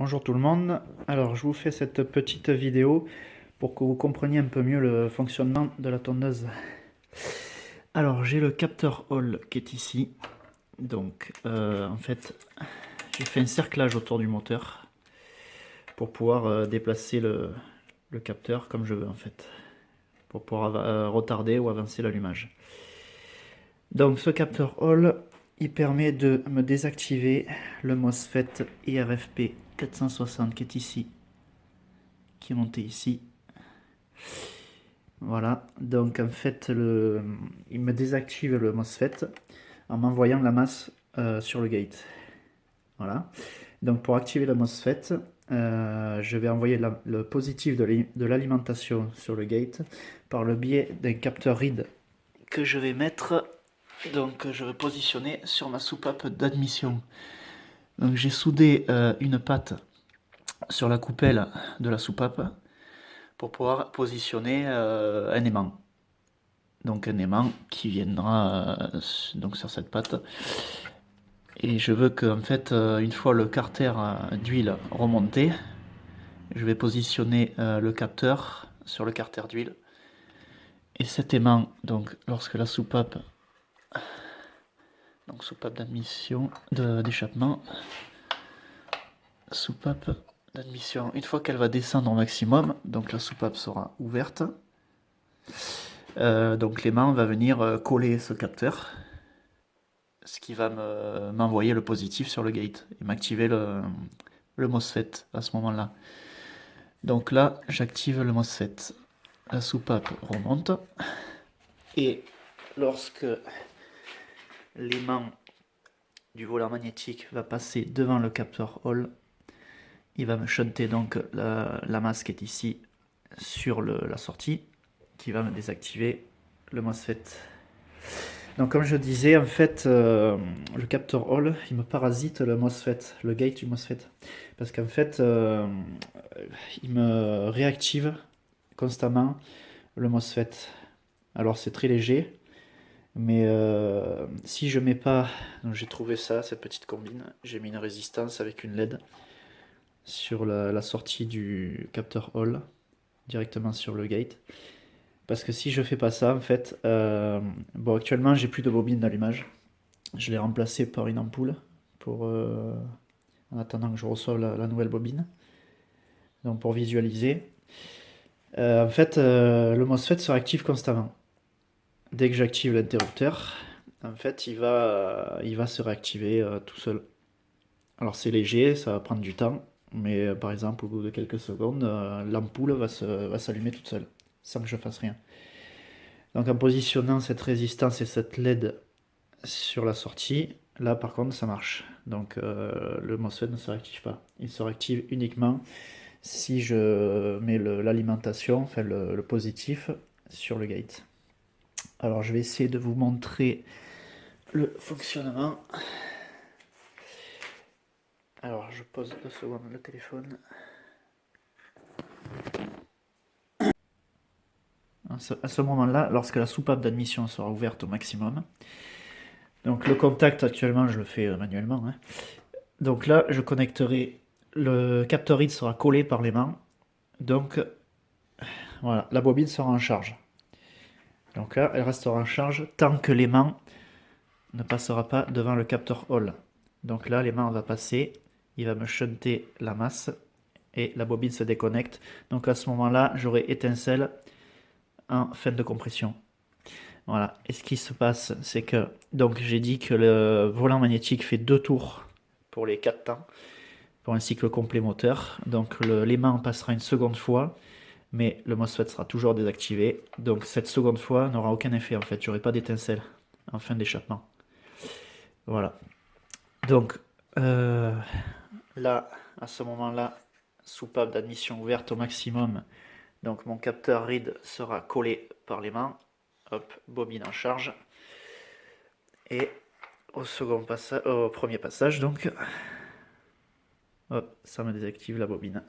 Bonjour tout le monde. Alors je vous fais cette petite vidéo pour que vous compreniez un peu mieux le fonctionnement de la tondeuse. Alors j'ai le capteur Hall qui est ici. Donc en fait j'ai fait un cerclage autour du moteur pour pouvoir déplacer le capteur comme je veux en fait. Pour pouvoir retarder ou avancer l'allumage. Donc ce capteur Hall il permet de me désactiver le MOSFET IRFP 460 qui est ici, qui est monté ici. Voilà, donc en fait, il me désactive le MOSFET en m'envoyant la masse sur le gate. Voilà, donc pour activer le MOSFET, je vais envoyer le positif de l'alimentation sur le gate par le biais d'un capteur read que je vais mettre, donc je vais positionner sur ma soupape d'admission. Donc j'ai soudé une patte sur la coupelle de la soupape pour pouvoir positionner un aimant. Donc un aimant qui viendra donc sur cette patte. Et je veux que, en fait, une fois le carter d'huile remonté, je vais positionner le capteur sur le carter d'huile. Et cet aimant, donc lorsque la soupape, donc soupape d'admission, d'échappement, soupape d'admission, une fois qu'elle va descendre au maximum, donc la soupape sera ouverte. Donc l'aimant va venir coller ce capteur, ce qui va m'envoyer le positif sur le gate et m'activer le MOSFET à ce moment-là. Donc là, j'active le MOSFET. La soupape remonte. Et lorsque l'aimant du volant magnétique va passer devant le capteur Hall, il va me shunter donc la masse qui est ici sur la sortie, qui va me désactiver le MOSFET. Donc comme je disais, en fait, le capteur Hall, il me parasite le MOSFET, le gate du MOSFET. Parce qu'en fait, il me réactive constamment le MOSFET. Alors c'est très léger, mais si je mets pas... Donc j'ai trouvé ça, cette petite combine, j'ai mis une résistance avec une LED sur la sortie du capteur Hall, directement sur le gate. Parce que si je fais pas ça, en fait, bon, actuellement j'ai plus de bobine d'allumage. Je l'ai remplacé par une ampoule pour, en attendant que je reçoive la nouvelle bobine. Donc pour visualiser. En fait, le MOSFET se réactive constamment. Dès que j'active l'interrupteur, en fait, il va se réactiver tout seul. Alors c'est léger, ça va prendre du temps, mais par exemple, au bout de quelques secondes, l'ampoule va s'allumer toute seule, sans que je fasse rien. Donc en positionnant cette résistance et cette LED sur la sortie, là par contre ça marche. Donc le MOSFET ne se réactive pas. Il se réactive uniquement si je mets l'alimentation, enfin le positif, sur le gate. Alors je vais essayer de vous montrer le fonctionnement. Alors je pose 2 secondes le téléphone. À ce moment-là, lorsque la soupape d'admission sera ouverte au maximum, donc le contact actuellement je le fais manuellement, hein. Donc là je connecterai, le capteur read sera collé par l'aimant, donc voilà, la bobine sera en charge. Donc là elle restera en charge tant que l'aimant ne passera pas devant le capteur Hall. Donc là l'aimant va passer, il va me shunter la masse et la bobine se déconnecte. Donc à ce moment-là j'aurai étincelle en fin de compression. Voilà. Et ce qui se passe, c'est que donc j'ai dit que le volant magnétique fait 2 tours pour les 4 temps, pour un cycle complet moteur. Donc l'aimant passera une seconde fois, mais le MOSFET sera toujours désactivé. Donc cette seconde fois n'aura aucun effet en fait. J'aurai pas d'étincelle en fin d'échappement. Voilà. Donc là, à ce moment-là, soupape d'admission ouverte au maximum. Donc mon capteur read sera collé par l'aimant. Hop, bobine en charge. Et au premier passage, donc, hop, ça me désactive la bobine.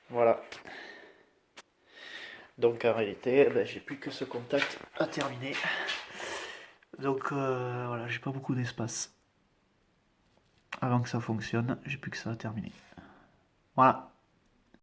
Voilà. Donc en réalité, ben, j'ai plus que ce contact à terminer. Donc voilà, j'ai pas beaucoup d'espace. avant que ça fonctionne. J'ai plus que ça à terminer. Voilà.